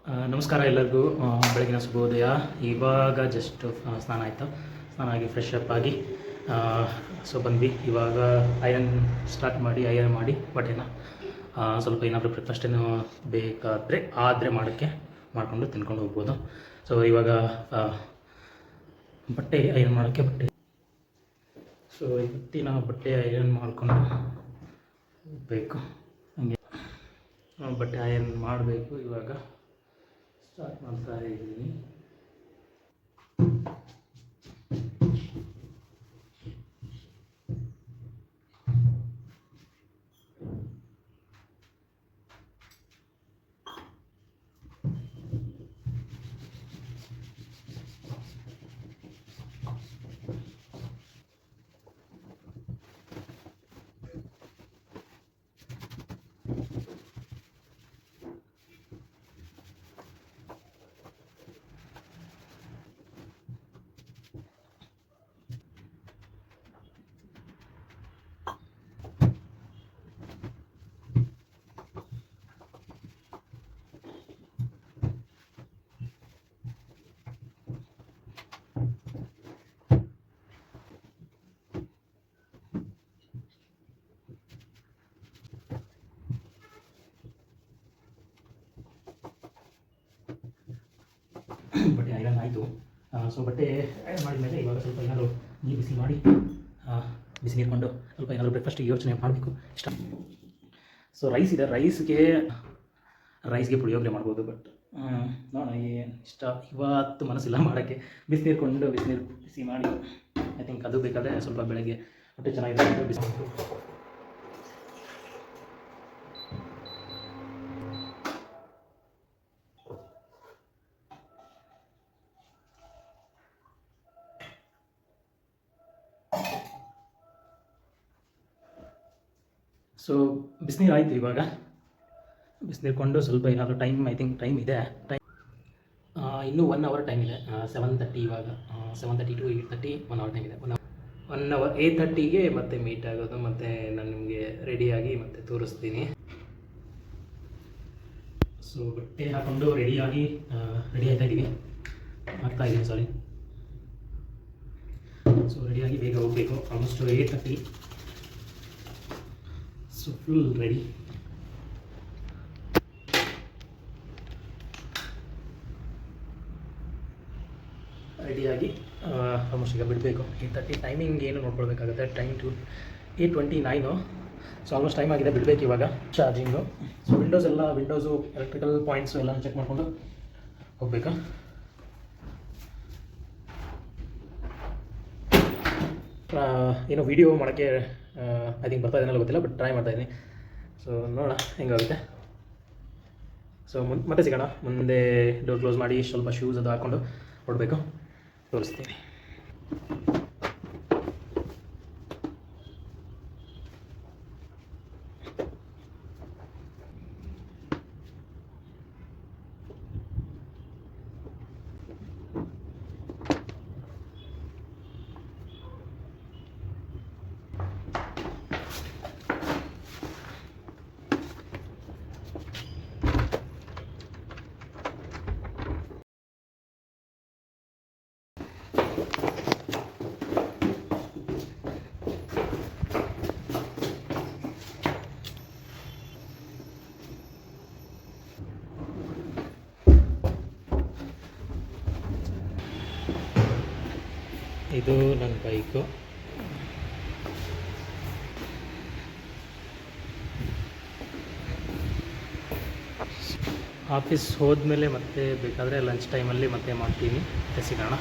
ನಮಸ್ಕಾರ ಎಲ್ಲರಿಗೂ. ಬೆಳಗಿನ ಶುಭೋದಯ. ಇವಾಗ ಜಸ್ಟ್ ಸ್ನಾನ ಆಯಿತು. ಸ್ನಾನ ಆಗಿ ಫ್ರೆಶ್ ಅಪ್ ಆಗಿ ಸೊ ಬಂದ್ವಿ. ಇವಾಗ ಐರನ್ ಸ್ಟಾರ್ಟ್ ಮಾಡಿ ಐರನ್ ಮಾಡಿ ಬಟ್ಟೆನ ಸ್ವಲ್ಪ ಏನಾದರೂ ಬ್ರೇಕ್ಫಾಸ್ಟ್ ಏನು ಬೇಕಾದರೆ ಮಾಡಿಕೊಂಡು ತಿನ್ಕೊಂಡು ಹೋಗ್ಬೋದು. ಸೊ ಇವಾಗ ಬಟ್ಟೆ ಐರನ್ ಮಾಡೋಕ್ಕೆ ಸೊ ಇವತ್ತಿನ ಬಟ್ಟೆ ಐರನ್ ಮಾಡಿಕೊಂಡು ಹೋಗಬೇಕು. ಹಂಗೆ ಬಟ್ಟೆ ಐರನ್ ಮಾಡಬೇಕು. ಇವಾಗ ಸ್ಟಾರ್ಟ್ ಮಾಡ್ತಾ ಇದ್ದೀನಿ. ಬಟ್ಟೆ ಐರನ್ ಆಯಿತು. ಸೊ ಬಟ್ಟೆ ಐರನ್ ಮಾಡಿದ ಮೇಲೆ ಇವಾಗ ಸ್ವಲ್ಪ ಏನಾದರೂ ನೀರು ಬಿಸಿ ಮಾಡಿ ಬಿಸಿ ನೀರ್ಕೊಂಡು ಸ್ವಲ್ಪ ಏನಾದರೂ ಬ್ರೇಕ್ಫಾಸ್ಟಿಗೆ ಯೋಚನೆ ಮಾಡಬೇಕು ಇಷ್ಟ. ಸೊ ರೈಸ್ ಇದೆ, ರೈಸ್ಗೆ ಪುಳಿಯೋಗರೆ ಮಾಡ್ಬೋದು. ಬಟ್ ನೋಡೋಣ ಏನು ಇಷ್ಟ. ಇವತ್ತು ಮನಸ್ಸಿಲ್ಲ ಮಾಡೋಕ್ಕೆ. ಬಿಸಿನೀರು ಬಿಸಿ ಮಾಡಿ ಐ ಥಿಂಕ್ ಅದು ಬೇಕಾದರೆ ಸ್ವಲ್ಪ ಬೆಳಗ್ಗೆ ಹೊಟ್ಟೆ ಚೆನ್ನಾಗಿದೆ ಬಿಸಿ. ಸೊ ಬಿಸಿನೀರು ಆಯಿತು. ಇವಾಗ ಬಿಸಿನೀರ್ಕೊಂಡು ಸ್ವಲ್ಪ ಏನಾದರೂ ಟೈಮ್ ಇದೆ. ಇನ್ನೂ 1 ಅವರ್ ಟೈಮ್ ಇದೆ. 7:30 ಇವಾಗ 7:30 to 8:30 1 ಅವರ್ ಟೈಮ್ ಇದೆ. 1 ಅವರ್ 8:30ಗೆ ಮತ್ತೆ ಮೀಟ್ ಆಗೋದು. ಮತ್ತು ನಾನು ನಿಮಗೆ ರೆಡಿಯಾಗಿ ಮತ್ತೆ ತೋರಿಸ್ತೀನಿ. ಸೊ ಬಟ್ಟೆ ಹಾಕ್ಕೊಂಡು ರೆಡಿ ಆಗ್ತಾಯಿದ್ದೀನಿ. ಸೊ ರೆಡಿಯಾಗಿ ಬೇಗ ಹೋಗಬೇಕು. ಆಲ್ಮೋಸ್ಟ್ 8:30. ಸೊ ಫುಲ್ ರೆಡಿಯಾಗಿ ಆಲ್ಮೋಸ್ಟ್ ಈಗ ಬಿಡಬೇಕು. 8:30 ಟೈಮಿಂಗ್ ಏನು ನೋಡ್ಕೊಳ್ಬೇಕಾಗುತ್ತೆ. Time to 8:29. So almost time ಆಗಿದೆ, ಬಿಡಬೇಕು ಇವಾಗ. Charging. So windows electrical points ಎಲ್ಲ ಚೆಕ್ ಮಾಡಿಕೊಂಡು ಹೋಗಬೇಕು. ಏನೋ ವೀಡಿಯೋ ಮಾಡೋಕ್ಕೆ ಐ ಥಿಂಕ್ ಬರ್ತಾ ಇದೆಯಲ್ಲ ಗೊತ್ತಿಲ್ಲ, ಬಟ್ ಟ್ರೈ ಮಾಡ್ತಾಯಿದ್ದೀನಿ. ಸೊ ನೋಡೋಣ ಹೆಂಗಾಗುತ್ತೆ. ಸೊ ಮತ್ತೆ ಸಿಗೋಣ. ಮುಂದೆ ಡೋರ್ ಕ್ಲೋಸ್ ಮಾಡಿ ಸ್ವಲ್ಪ ಶೂಸ್ ಅದು ಹಾಕ್ಕೊಂಡು ಹೊರಡಬೇಕು. ತೋರಿಸ್ತೀನಿ. ಇದು ನನ್ನ ಬೈಕು. ಆಫೀಸ್ ಹೋದ್ಮೇಲೆ ಮತ್ತೆ ಬೇಕಾದರೆ ಲಂಚ್ ಟೈಮಲ್ಲಿ ಮತ್ತೆ ಮಾಡ್ತೀನಿ. ಮತ್ತೆ ಸಿಗೋಣ.